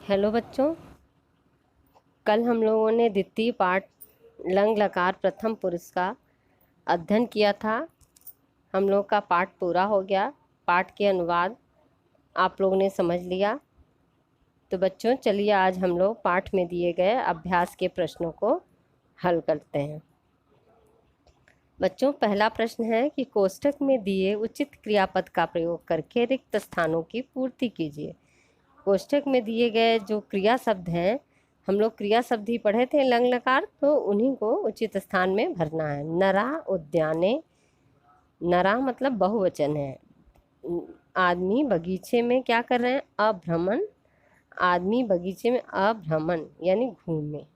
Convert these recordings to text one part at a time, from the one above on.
Hello बच्चों, कल हम लोगों ने द्वितीय पाठ लंग लकार प्रथम पुरुष का अध्ययन किया था। हम लोग का पाठ पूरा हो गया। पाठ के अनुवाद आप लोगों ने समझ लिया। तो बच्चों चलिए आज हम लोग पाठ में दिए गए अभ्यास के प्रश्नों को हल करते हैं। बच्चों पहला प्रश्न है कि कोष्ठक में दिए उचित क्रियापद का प्रयोग करके रिक्त स्थानों की पूर्ति कीजिए। कोष्ठक में दिए गए जो क्रिया शब्द हैं, हम लोग क्रिया शब्द ही पढ़े थे लंग लकार, तो उन्हीं को उचित स्थान में भरना है। नरा उद्याने, नरा मतलब बहुवचन है। आदमी बगीचे में क्या कर रहे हैं? अभ्रमण। आदमी बगीचे में अभ्रमण यानी घूमे।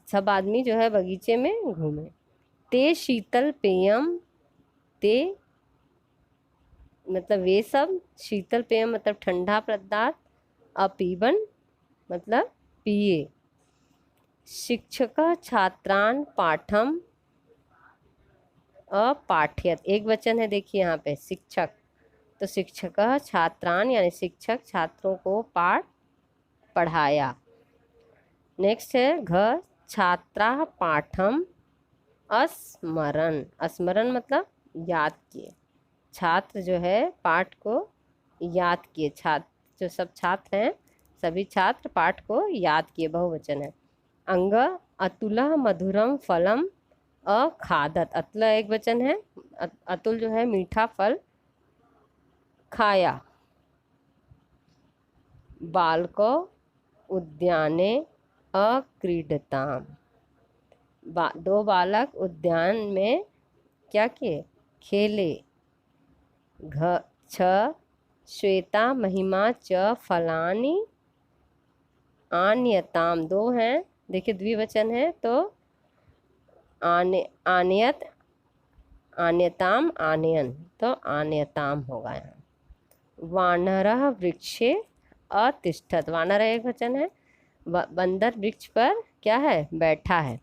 सब आदमी जो है बगीचे में घूमे। ते शीतल पेयम, ते मतलब वे सब, शीतल पेयम मतलब ठंडा पदार्थ, अपीबन मतलब पिए। शिक्षक छात्रान पाठम अपाठयत, एक वचन है देखिए यहाँ पे शिक्षक, तो शिक्षक छात्रान यानी शिक्षक छात्रों को पाठ पढ़ाया। नेक्स्ट है घ छात्रा पाठम अस्मरण, अस्मरण मतलब याद किए। छात्र जो है पाठ को याद किए। छात्र जो सब छात्र हैं, सभी छात्र पाठ को याद किए, बहुवचन है। अंग अतुल मधुरम फलम अखादत, अतुल एक वचन है, अतुल जो है मीठा फल खाया। बालको उद्याने अक्रीडताम, दो बालक उद्यान में क्या किए? खेले। घ छ श्वेता महिमा च फलानी आन्यताम, दो हैं देखिए द्विवचन है, तो आन्यत आन्यताम आनयन, तो आन्यताम होगा यहाँ। वानरः वृक्षे अतिष्ठत, वानर एक वचन है, बंदर वृक्ष पर क्या है? बैठा है,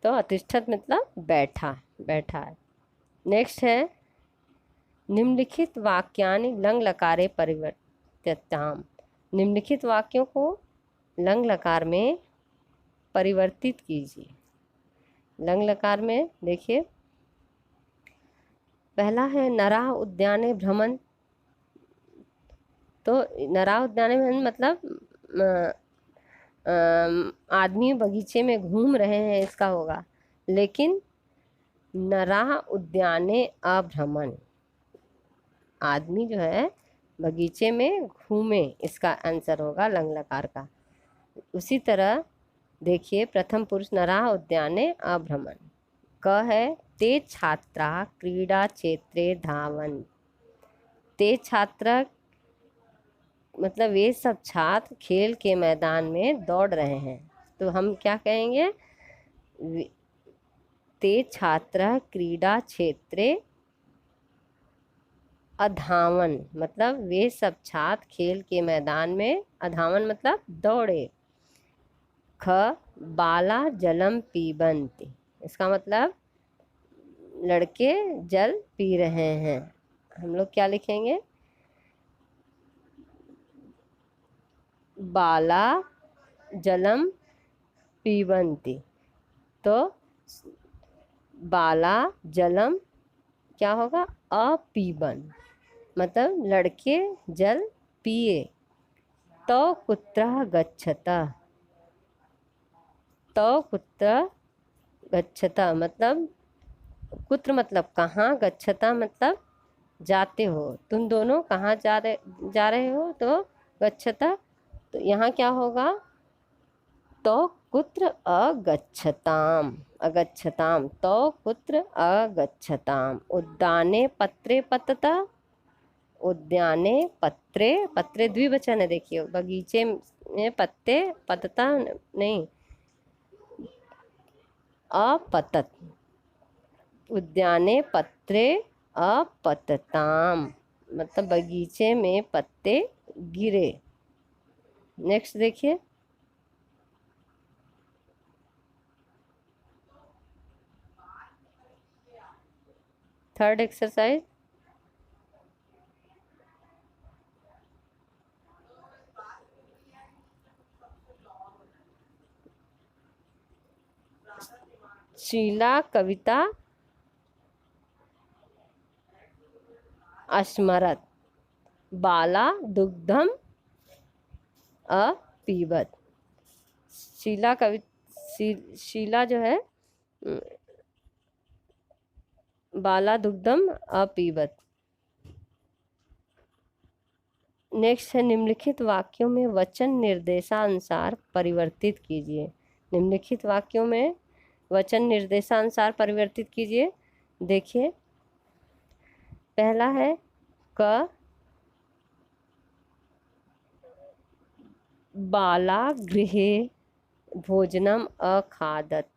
तो अतिष्ठत मतलब बैठा, बैठा है। नेक्स्ट है निम्नलिखित वाक्यानि लंग लकारे परिवर्त्यताम, निम्नलिखित वाक्यों को लंग लकार में परिवर्तित कीजिए। लंग लकार में देखिए पहला है नरा उद्याने भ्रमण, तो नरा उद्याने भ्रमण मतलब आदमी बगीचे में घूम रहे हैं, इसका होगा। लेकिन नरा उद्याने अभ्रमण, आदमी जो है बगीचे में घूमे, इसका आंसर होगा लंग लकार का। उसी तरह देखिए प्रथम पुरुष नरा उद्याने अभ्रमण। क है ते छात्रा क्रीडा क्षेत्रे धावन, ते छात्र मतलब वे सब छात्र खेल के मैदान में दौड़ रहे हैं, तो हम क्या कहेंगे? ते छात्र क्रीडा क्षेत्रे अधावन, मतलब वे सब छात्र खेल के मैदान में, अधावन मतलब दौड़े। ख बाला जलम पीबंती, इसका मतलब लड़के जल पी रहे हैं। हम लोग क्या लिखेंगे? बाला जलम पीबंती, तो बाला जलम क्या होगा? अपीबन, मतलब लड़के जल पिए। तो कुत्रः गच्छतः, तो कुत्र गच्छता मतलब कुत्र मतलब कहाँ, गच्छता मतलब जाते हो, तुम दोनों कहाँ जा रहे हो, तो गच्छता, तो यहाँ क्या होगा? तो कुत्र अगच्छताम, अगच्छताम, तो कुत्र अगच्छताम। उद्याने पत्रे पतता, उद्याने पत्रे, पत्रे द्विवचन है देखिए, बगीचे में पत्ते पतता नहीं, अपतत, उद्याने पत्रे अपतताम मतलब बगीचे में पत्ते गिरे। नेक्स्ट देखिए थर्ड एक्सरसाइज। शीला कविता अस्मरत, बाला दुग्धम अपीबत। शीला जो है बाला दुग्धम अपीबत। नेक्स्ट है निम्नलिखित वाक्यों में वचन निर्देशानुसार परिवर्तित कीजिए। निम्नलिखित वाक्यों में वचन निर्देशानुसार परिवर्तित कीजिए। देखिए, पहला है क बाला गृहे भोजनम अखादत,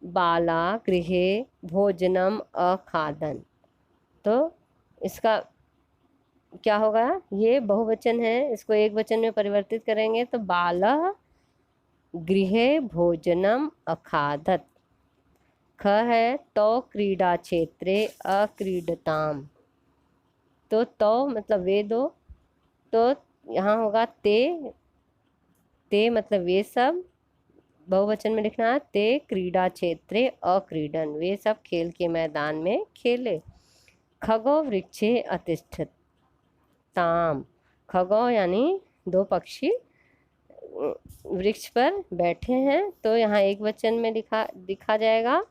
बाला गृहे भोजनम अखादन। तो इसका क्या होगा, ये बहुवचन है, इसको एक वचन में परिवर्तित करेंगे तो बालः गृहे भोजनम अखादत। ख है तो क्रीडा क्षेत्रे अक्रीडताम, तो मतलब वे दो, तो यहाँ होगा ते मतलब वे सब, बहुवचन में लिखना है ते क्रीडा क्षेत्रे अक्रीडन, वे सब खेल के मैदान में खेले। खगो वृक्षे अतिष्ठत ताम, खगो यानी दो पक्षी वृक्ष पर बैठे हैं, तो यहाँ एक वचन में दिखा जाएगा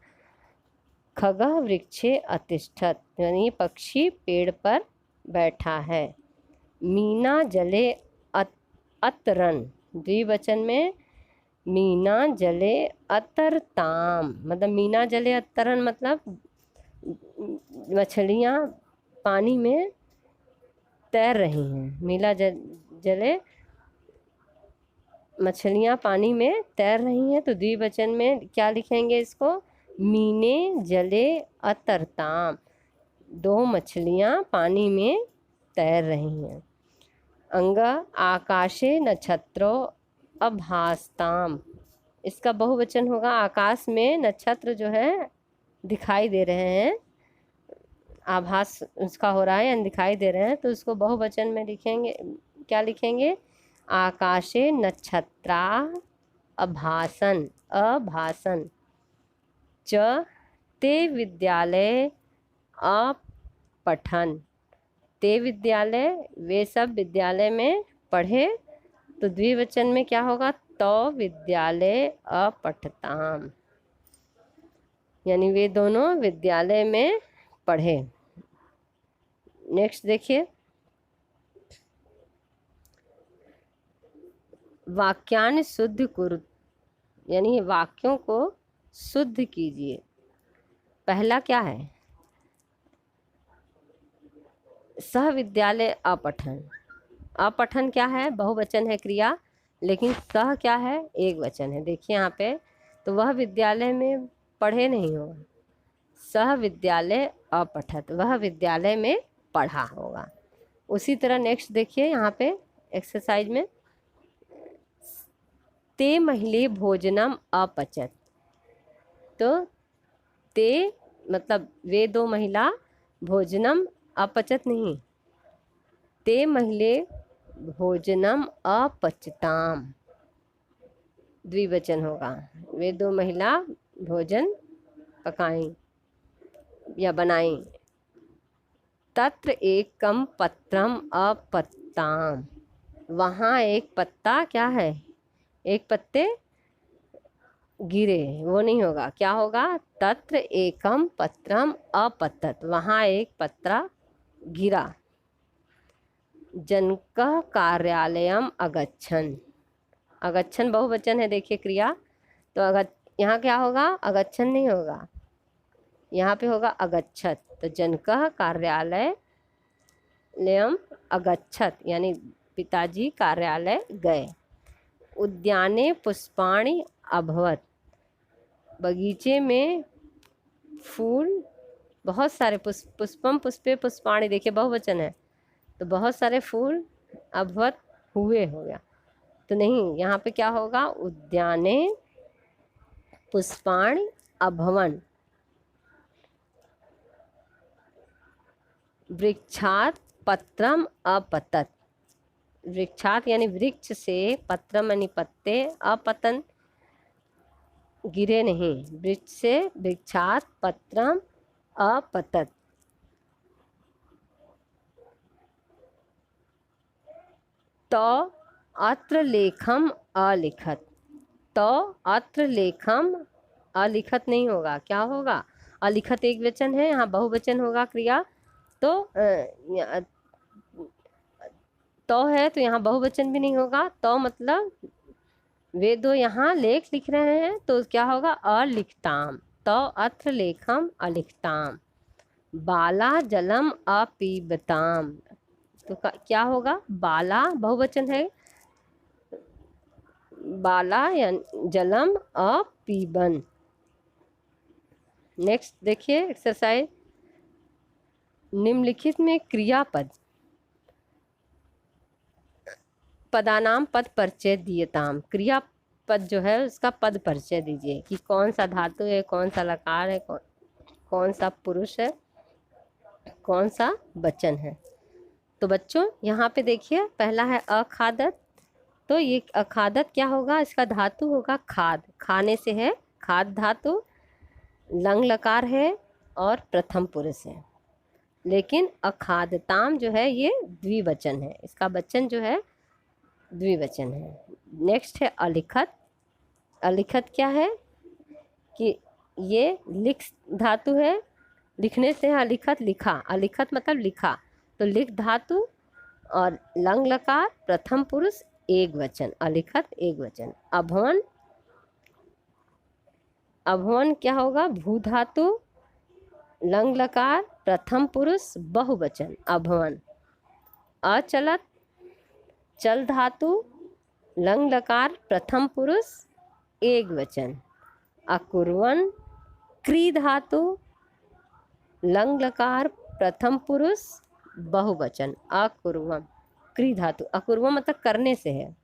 खगः वृक्षे अतिष्ठत, यानी पक्षी पेड़ पर बैठा है। मीना जले अतरन, द्विवचन में मीना जले अतरताम, मतलब मीना जले अतरन मतलब मछलियाँ पानी में तैर रही हैं। मीना जले मछलियाँ पानी में तैर रही हैं, तो द्विवचन में क्या लिखेंगे इसको, मीने जले अतरताम, दो मछलियाँ पानी में तैर रही हैं। अंग आकाशे नक्षत्रो अभासताम, इसका बहुवचन होगा, आकाश में नक्षत्र जो है दिखाई दे रहे हैं, आभास उसका हो रहा है यानी दिखाई दे रहे हैं, तो उसको बहुवचन में लिखेंगे, क्या लिखेंगे, आकाशे नक्षत्रा अभासन, अभासन। च ते विद्यालय अपठन, ते विद्यालय वे सब विद्यालय में पढ़े, तो द्विवचन में क्या होगा, तो विद्यालय अपठताम, यानी वे दोनों विद्यालय में पढ़े। नेक्स्ट देखिए, वाक्यान शुद्ध कुरु, यानी वाक्यों को शुद्ध कीजिए। पहला क्या है, सह विद्यालय अपठन, अपठन क्या है, बहुवचन है क्रिया, लेकिन सह क्या है, एक वचन है। देखिए यहाँ पे, तो वह विद्यालय में पढ़े नहीं होगा, सह विद्यालय अपठत, वह विद्यालय में पढ़ा होगा। उसी तरह नेक्स्ट देखिए यहाँ पे एक्सरसाइज में, ते महिले भोजनम अपचत, तो ते मतलब वे दो महिला, भोजनम अपचत नहीं, ते महिले भोजनम अपचताम, द्विवचन होगा, वे दो महिला भोजन पकाएं या बनाएं। तत्र एकम पत्रम अपत्ताम, वहाँ एक पत्ता क्या है, एक पत्ते गिरे, वो नहीं होगा, क्या होगा, तत्र एकम पत्रम अपतत, वहाँ एक पत्रा गिरा। जनकः कार्यालयम अगच्छन, अगच्छन बहुवचन है, देखिए क्रिया, तो यहाँ क्या होगा, अगच्छन नहीं होगा, यहाँ पे होगा अगच्छत, तो जनकः कार्यालयम अगच्छत, यानी पिताजी कार्यालय गए। उद्याने पुष्पाणि अभवत, बगीचे में फूल बहुत सारे, पुष्पम पुष्पे पुष्पाणि, देखिए बहुवचन है, तो बहुत सारे फूल अभवत हुए हो गया, तो नहीं, यहाँ पे क्या होगा, उद्याने पुष्पाणि अभवन। वृक्षात पत्रम अपतत, वृक्षात यानी वृक्ष से, पत्रम यानी पत्ते, अपतन गिरे नहीं। वृक्ष से वृक्षात पत्रम अपतत। तो अत्र लेखम अलिखत। तो अत्र लेखम अलिखत नहीं होगा, क्या होगा? अलिखत एक वचन है, यहाँ बहुवचन होगा क्रिया। तो है तो यहाँ बहुवचन भी नहीं होगा। तो मतलब वे दो यहाँ लेख लिख रहे हैं तो क्या होगा? अलिखताम। तो अत्र लेखम अलिखताम। बाला जलम अपीबताम। तो क्या होगा? बाला बहुवचन है, बाला या जलम अपीबन। नेक्स्ट देखिए एक्सरसाइज। निम्नलिखित में क्रियापद पदानाम पद परिचय दियताम। क्रियापद जो है उसका पद परिचय दीजिए कि कौन सा धातु है, कौन सा लकार है, कौन सा पुरुष है, कौन सा वचन है। तो बच्चों यहाँ पे देखिए पहला है अखादत। तो ये अखादत क्या होगा? इसका धातु होगा खाद, खाने से है, खाद धातु। लंग लकार है और प्रथम पुरुष है। लेकिन अखादताम जो है ये द्विवचन है, इसका वचन जो है द्विवचन है। नेक्स्ट है अलिखत। अलिखत क्या है कि ये लिख धातु है, लिखने से है अलिखत, लिखा। अलिखत मतलब लिखा। तो लिख धातु और लंग लकार प्रथम पुरुष एक वचन, अलिखत एक वचन। अभवन। अभवन क्या होगा? भू धातु लंग लकार प्रथम पुरुष बहुवचन, अभवन। अचलत। चल धातु लंग लकार प्रथम पुरुष एक वचन। अकुर्वन। क्री धातु लंग लकार प्रथम पुरुष बहुवचन, अकुर्वम। क्री धातु, अकुर्वम मतलब करने से है।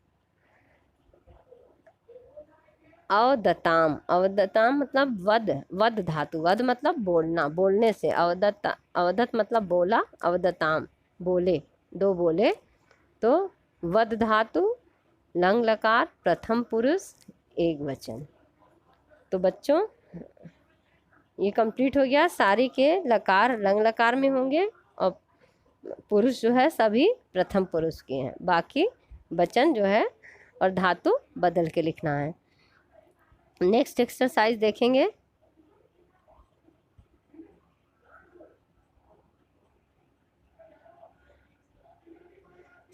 अवदताम। अवदताम मतलब वद, वद धातु, वद मतलब बोलना, बोलने से। अवदत, अवदत मतलब बोला, अवदताम बोले, दो बोले। तो वद धातु लंग लकार प्रथम पुरुष एक वचन। तो बच्चों ये कंप्लीट हो गया। सारी के लकार लंग लकार में होंगे और पुरुष जो है सभी प्रथम पुरुष के हैं। बाकी वचन जो है और धातु बदल के लिखना है। नेक्स्ट एक्सरसाइज देखेंगे।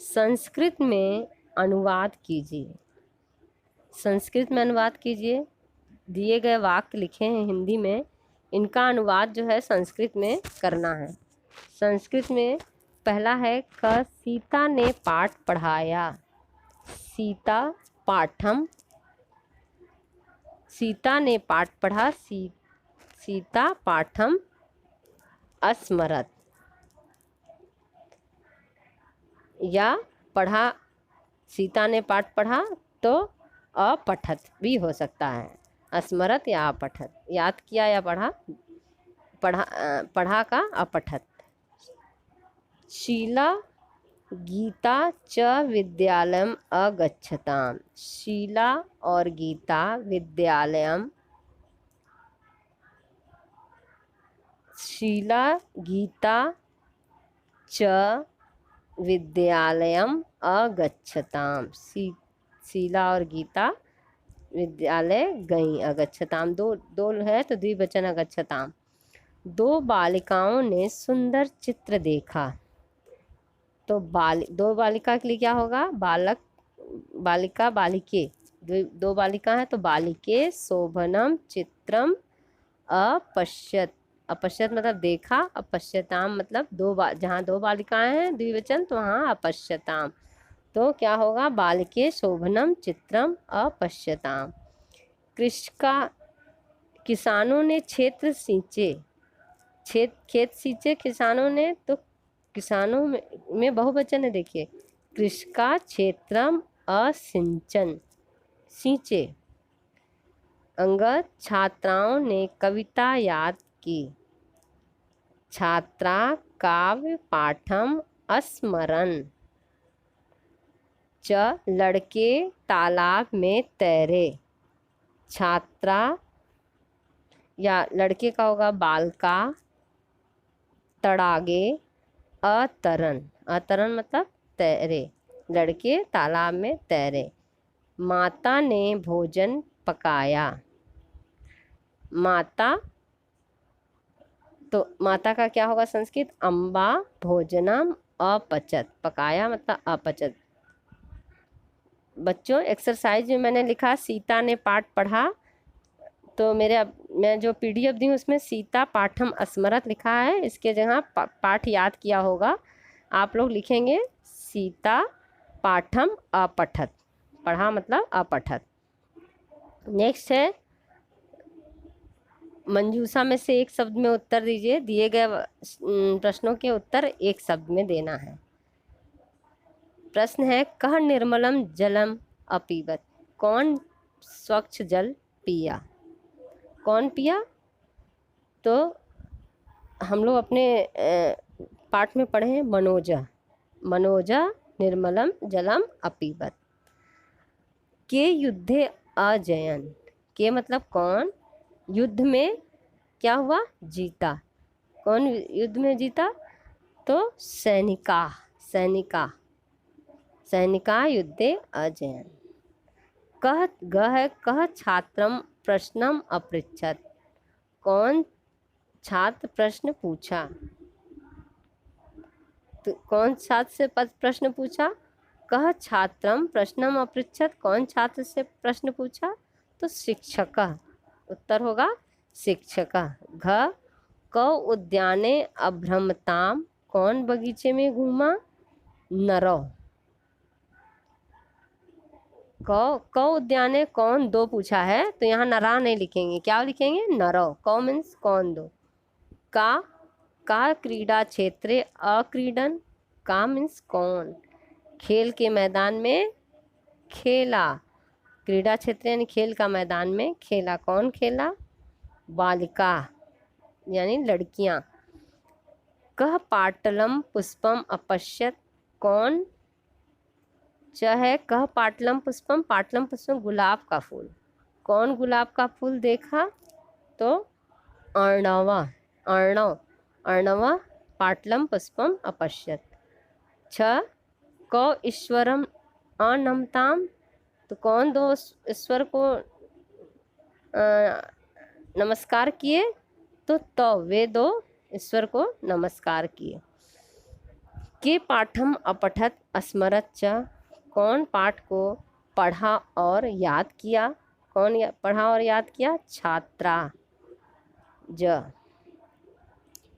संस्कृत में अनुवाद कीजिए। संस्कृत में अनुवाद कीजिए। दिए गए वाक्य लिखे हैं हिंदी में, इनका अनुवाद जो है संस्कृत में करना है। संस्कृत में पहला है क सीता ने पाठ पढ़ाया। सीता पाठम। सीता ने पाठ पढ़ा, सीता पाठम अस्मरत। या पढ़ा, सीता ने पाठ पढ़ा तो अपठत भी हो सकता है, अस्मरत या अपठत। याद किया या पढ़ा, पढ़ा का अपठत। शीला गीता च विद्यालयम अगच्छताम। शीला और गीता विद्यालयम, शीला गीता च विद्यालयम अगच्छताम। शीला और गीता विद्यालय गई। अगच्छताम दो है तो द्विवचन अगच्छताम। दो बालिकाओं ने सुंदर चित्र देखा। तो दो बालिका के लिए क्या होगा? बालक, बालिका, बालिके। दो बालिका है तो बालिके शोभनम चित्रम अपश्यत। अपश्यत मतलब देखा, अपश्यताम मतलब जहाँ दो बालिकाएं हैं द्विवचन तो वहाँ अपश्यताम। तो क्या होगा? बालिके शोभनम चित्रम अपश्यताम। कृषका, किसानों ने क्षेत्र सींचे। खेत सींचे किसानों ने, तो किसानों में बहुवचन है। देखिए कृषका क्षेत्रम असिंचन, सींचे। अंगद, छात्राओं ने कविता याद की। छात्रा काव्य पाठम अस्मरन। च लड़के तालाब में तैरे। छात्रा या लड़के का होगा बालका, तड़ागे, अतरण, अतरण मतलब तैरे, लड़के तालाब में तैरे। माता ने भोजन पकाया, माता, तो माता का क्या होगा संस्कृत, अम्बा भोजनम अपचत, पकाया मतलब अपचत। बच्चों एक्सरसाइज में मैंने लिखा सीता ने पाठ पढ़ा, तो मैं जो पीडीएफ दी हूँ उसमें सीता पाठम स्मरत लिखा है, इसके जगह पाठ याद किया होगा। आप लोग लिखेंगे सीता पाठम अपठत, पढ़ा मतलब अपठत। नेक्स्ट है मंजूषा में से एक शब्द में उत्तर दीजिए, दिए गए प्रश्नों के उत्तर एक शब्द में देना है। प्रश्न है कह निर्मलम जलम अपीबत, कौन स्वच्छ जल पिया, कौन पिया, तो हम लोग अपने पाठ में पढ़े हैं मनोजा, मनोजा निर्मलम जलम अपीबत। के युद्धे अजयन, के मतलब कौन, युद्ध में क्या हुआ, जीता, कौन युद्ध में जीता, तो सैनिका, सैनिका, सैनिका युद्धे अजयन। कह गह कह छात्रम प्रश्नम अपृच्छत, कौन छात्र प्रश्न पूछा, तो कौन छात्र से प्रश्न पूछा, कह छात्रम प्रश्नम अपृच्छत, कौन छात्र से प्रश्न पूछा, तो शिक्षक, उत्तर होगा शिक्षक। घ क उद्याने अभ्रमताम, कौन बगीचे में घूमा, नरो, क उद्याने कौन दो पूछा है, तो यहाँ नरा नहीं लिखेंगे, क्या लिखेंगे, नरो, कौ मीन्स कौन दो। का क्रीड़ा क्षेत्रे अक्रीडन, का मीन्स कौन, खेल के मैदान में खेला, क्रीड़ा क्षेत्र यानी खेल का मैदान में खेला, कौन खेला, बालिका यानी लड़कियां। कह पाटलम पुष्पम अपश्यत, कौन च है, कह पाटलम पुष्पम, पाटलम पुष्पम गुलाब का फूल, कौन गुलाब का फूल देखा, तो अर्णवा, अर्णव, अर्णवा पाटलम पुष्पम अपश्यत। छ क ईश्वरम अनमताम, तो कौन दो ईश्वर को नमस्कार किए, तो वे दो ईश्वर को नमस्कार किए। के पाठम अपठत स्मरत च, कौन पाठ को पढ़ा और याद किया, कौन पढ़ा और याद किया, छात्रा। ज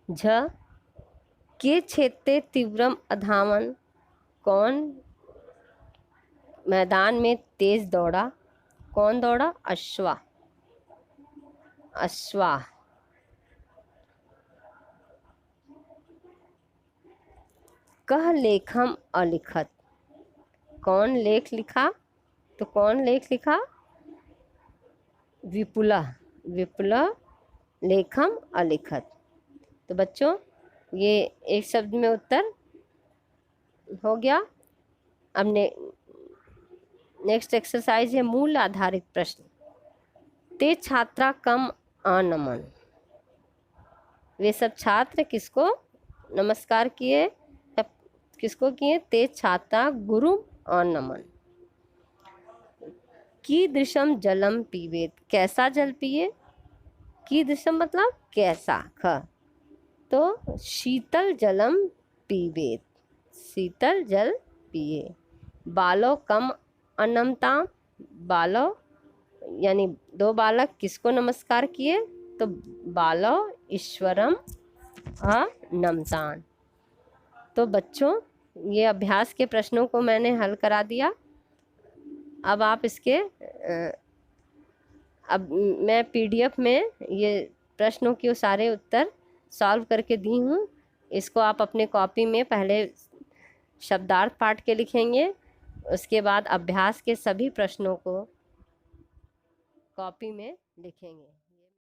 झ के क्षेत्रे तीव्रम अधावन, कौन मैदान में तेज दौड़ा, कौन दौड़ा, अश्वा, अश्वा। कह लेखम अलिखत, कौन लेख लिखा, तो कौन लेख लिखा, विपुला, विपुला लेखम अलिखत। तो बच्चों ये एक शब्द में उत्तर हो गया। अब नेक्स्ट एक्सरसाइज है मूल आधारित प्रश्न। ते छात्रा कम अनमन, वे सब छात्र किसको नमस्कार किए, किसको किए, ते छात्रा गुरु अनमन। कीदृशम जलम पीबेत, कैसा जल पिए, कीदृशम मतलब कैसा, ख, तो शीतल जलम पीबेत, शीतल जल पिए। बालो कम अनमता, बालो यानी दो बालक किसको नमस्कार किए, तो बालो ईश्वरम अनमतान। तो बच्चों ये अभ्यास के प्रश्नों को मैंने हल करा दिया। अब आप इसके अब मैं पीडीएफ में ये प्रश्नों के सारे उत्तर सॉल्व करके दी हूँ। इसको आप अपने कॉपी में पहले शब्दार्थ पाठ के लिखेंगे, उसके बाद अभ्यास के सभी प्रश्नों को कॉपी में लिखेंगे।